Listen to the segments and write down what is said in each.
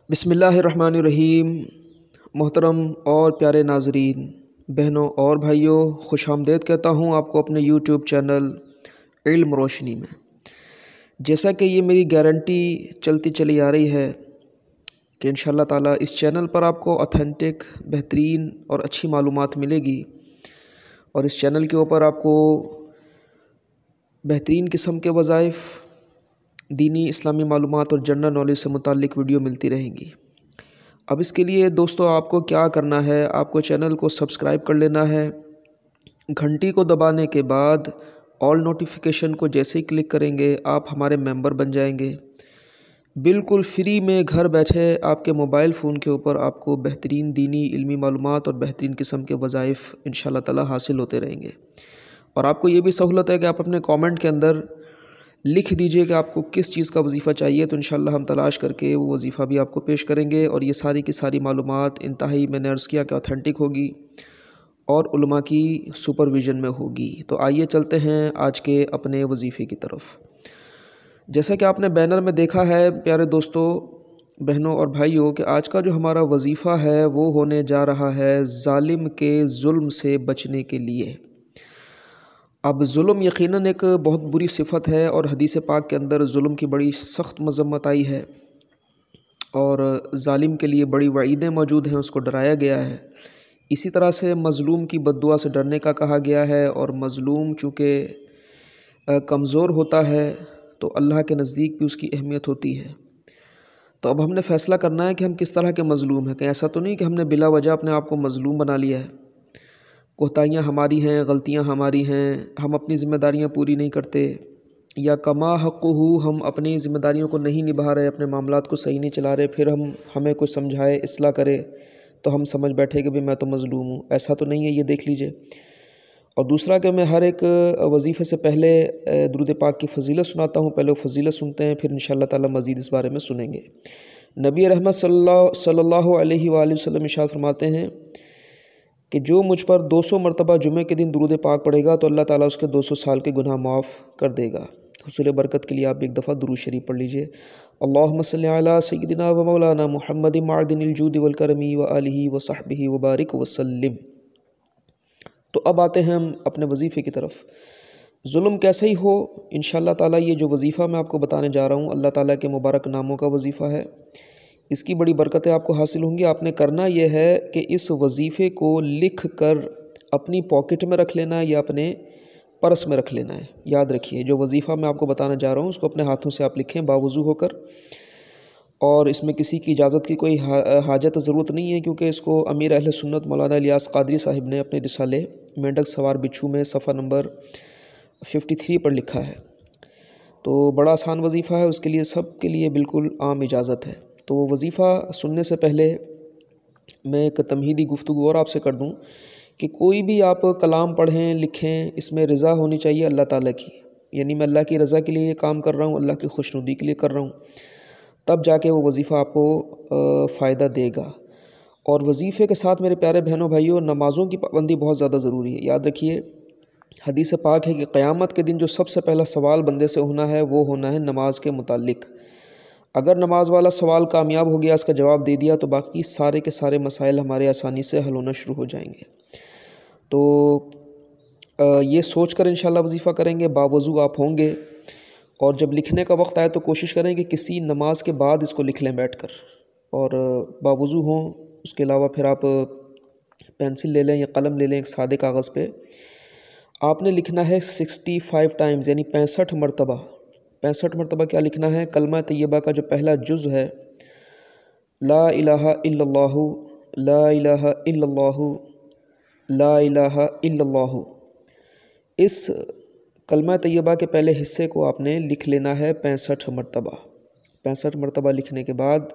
بسم اللہ الرحمن الرحیم۔ محترم اور پیارے ناظرین، بہنوں اور بھائیوں، خوش آمدید کہتا ہوں آپ کو اپنے یوٹیوب چینل علم روشنی میں۔ جیسا کہ یہ میری گارنٹی چلتی چلی آ رہی ہے کہ انشاءاللہ تعالیٰ اس چینل پر آپ کو اتھینٹک، بہترین اور اچھی معلومات ملے گی، اور اس چینل کے اوپر آپ کو بہترین قسم کے وظائف، دینی اسلامی معلومات اور جنرل نالج سے متعلق ویڈیو ملتی رہیں گی۔ اب اس کے لیے دوستو آپ کو کیا کرنا ہے، آپ کو چینل کو سبسکرائب کر لینا ہے۔ گھنٹی کو دبانے کے بعد آل نوٹیفیکیشن کو جیسے ہی کلک کریں گے آپ ہمارے ممبر بن جائیں گے۔ بالکل فری میں گھر بیٹھے آپ کے موبائل فون کے اوپر آپ کو بہترین دینی علمی معلومات اور بہترین قسم کے وظائف انشاءاللہ تعالی حاصل ہوتے رہیں گے۔ اور آپ کو یہ بھی سہولت ہے کہ آپ اپنے کامنٹ کے اندر لکھ دیجئے کہ آپ کو کس چیز کا وظیفہ چاہیے، تو انشاءاللہ ہم تلاش کر کے وہ وظیفہ بھی آپ کو پیش کریں گے، اور یہ ساری کی ساری معلومات انتہائی میں نے عرض کیا کہ اوتھینٹک ہوگی اور علماء کی سپرویژن میں ہوگی۔ تو آئیے چلتے ہیں آج کے اپنے وظیفے کی طرف۔ جیسا کہ آپ نے بینر میں دیکھا ہے پیارے دوستو، بہنوں اور بھائیوں، کہ آج کا جو ہمارا وظیفہ ہے وہ ہونے جا رہا ہے ظالم کے ظلم سے بچنے کے لیے۔ اب ظلم یقیناً ایک بہت بری صفت ہے، اور حدیث پاک کے اندر ظلم کی بڑی سخت مذمت آئی ہے، اور ظالم کے لیے بڑی وعیدیں موجود ہیں، اس کو ڈرایا گیا ہے۔ اسی طرح سے مظلوم کی بد دعا سے ڈرنے کا کہا گیا ہے، اور مظلوم چونکہ کمزور ہوتا ہے تو اللہ کے نزدیک بھی اس کی اہمیت ہوتی ہے۔ تو اب ہم نے فیصلہ کرنا ہے کہ ہم کس طرح کے مظلوم ہیں، کہ ایسا تو نہیں کہ ہم نے بلا وجہ اپنے آپ کو مظلوم بنا لیا ہے۔ کوتاہیاں ہماری ہیں، غلطیاں ہماری ہیں، ہم اپنی ذمہ داریاں پوری نہیں کرتے، یا کما حقہ ہم اپنی ذمہ داریوں کو نہیں نبھا رہے، اپنے معاملات کو صحیح نہیں چلا رہے، پھر ہمیں کوئی سمجھائے، اصلاح کرے تو ہم سمجھ بیٹھے کہ میں تو مظلوم ہوں۔ ایسا تو نہیں ہے، یہ دیکھ لیجئے۔ اور دوسرا کہ میں ہر ایک وظیفے سے پہلے درود پاک کی فضیلت سناتا ہوں، پہلے وہ فضیلت سنتے ہیں، پھر انشاءاللہ تعالی مزید اس بارے میں سنیں گے۔ نبی رحمت صلی اللہ علیہ وآلہ وسلم ارشاد فرماتے ہیں کہ جو مجھ پر 200 مرتبہ جمعے کے دن درود پاک پڑھے گا تو اللہ تعالیٰ اس کے 200 سال کے گناہ معاف کر دے گا۔ حصول برکت کے لیے آپ ایک دفعہ درود شریف پڑھ لیجئے۔ اللہم صلی علی سیدنا و مولانا محمد معدن الجود والکرم وآلہ وصحبہ وبارک وسلم۔ تو اب آتے ہیں ہم اپنے وظیفے کی طرف۔ ظلم کیسے ہی ہو، انشاءاللہ تعالیٰ یہ جو وظیفہ میں آپ کو بتانے جا رہا ہوں اللہ تعالیٰ کے مبارک ناموں کا وظیفہ ہے، اس کی بڑی برکتیں آپ کو حاصل ہوں گی۔ آپ نے کرنا یہ ہے کہ اس وظیفے کو لکھ کر اپنی پاکٹ میں رکھ لینا ہے یا اپنے پرس میں رکھ لینا ہے۔ یاد رکھیے جو وظیفہ میں آپ کو بتانا جا رہا ہوں اس کو اپنے ہاتھوں سے آپ لکھیں باوضو ہو کر، اور اس میں کسی کی اجازت کی کوئی حاجت ضرورت نہیں ہے، کیونکہ اس کو امیر اہل سنت مولانا الیاس قادری صاحب نے اپنے رسالے مینڈک سوار بچھو میں صفحہ نمبر 53 پر لکھا ہے۔ تو بڑا آسان وظیفہ ہے، اس کے لیے سب کے لیے بالکل عام اجازت ہے۔ تو وہ وظیفہ سننے سے پہلے میں ایک تمہیدی گفتگو اور آپ سے کر دوں کہ کوئی بھی آپ کلام پڑھیں، لکھیں، اس میں رضا ہونی چاہیے اللہ تعالیٰ کی، یعنی میں اللہ کی رضا کے لیے یہ کام کر رہا ہوں، اللہ کی خوشنودی کے لیے کر رہا ہوں، تب جا کے وہ وظیفہ آپ کو فائدہ دے گا۔ اور وظیفے کے ساتھ میرے پیارے بہنوں بھائیوں، نمازوں کی پابندی بہت زیادہ ضروری ہے۔ یاد رکھیے حدیث پاک ہے کہ قیامت کے دن جو سب سے پہلا سوال بندے سے ہونا ہے وہ ہونا ہے نماز کے متعلق۔ اگر نماز والا سوال کامیاب ہو گیا، اس کا جواب دے دیا، تو باقی سارے کے سارے مسائل ہمارے آسانی سے حل ہونا شروع ہو جائیں گے۔ تو یہ سوچ کر انشاءاللہ وظیفہ کریں گے، باوضو آپ ہوں گے، اور جب لکھنے کا وقت آئے تو کوشش کریں کہ کسی نماز کے بعد اس کو لکھ لیں بیٹھ کر، اور باوضو ہوں۔ اس کے علاوہ پھر آپ پینسل لے لیں یا قلم لے لیں، ایک سادے کاغذ پہ آپ نے لکھنا ہے 65 ٹائمز، یعنی 65 مرتبہ۔ 65 مرتبہ کیا لکھنا ہے؟ کلمہ طیبہ کا جو پہلا جز ہے، لا الہ الا اللہ، لا الہ الا اللہ، لا الہ الا اللہ، اس کلمہ طیبہ کے پہلے حصے کو آپ نے لکھ لینا ہے 65 مرتبہ۔ 65 مرتبہ لکھنے کے بعد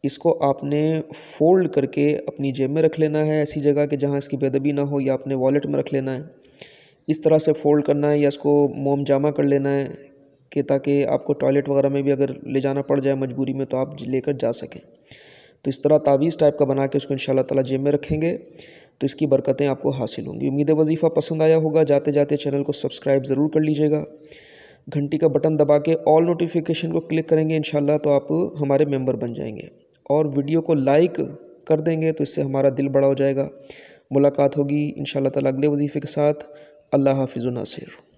اس کو آپ نے فولڈ کر کے اپنی جیب میں رکھ لینا ہے، ایسی جگہ کہ جہاں اس کی بے ادبی نہ ہو، یا اپنے والیٹ میں رکھ لینا ہے۔ اس طرح سے فولڈ کرنا ہے، یا اس کو موم جامہ کر لینا ہے کہ تاکہ آپ کو ٹوائلٹ وغیرہ میں بھی اگر لے جانا پڑ جائے مجبوری میں تو آپ لے کر جا سکیں۔ تو اس طرح تعویذ ٹائپ کا بنا کے اس کو انشاءاللہ تعالیٰ جیب میں رکھیں گے تو اس کی برکتیں آپ کو حاصل ہوں گی۔ امید وظیفہ پسند آیا ہوگا، جاتے جاتے چینل کو سبسکرائب ضرور کر لیجئے گا، گھنٹی کا بٹن دبا کے آل نوٹیفیکیشن کو کلک کریں گے انشاءاللہ تو آپ ہمارے ممبر بن جائیں گے۔ اور ویڈیو کو لائک کر دیں گے تو اس سے ہمارا دل بڑا ہو جائے گا۔ ملاقات ہوگی انشاءاللہ تعالیٰ اگلے وظیفے کے ساتھ۔ اللہ حافظ و ناصر۔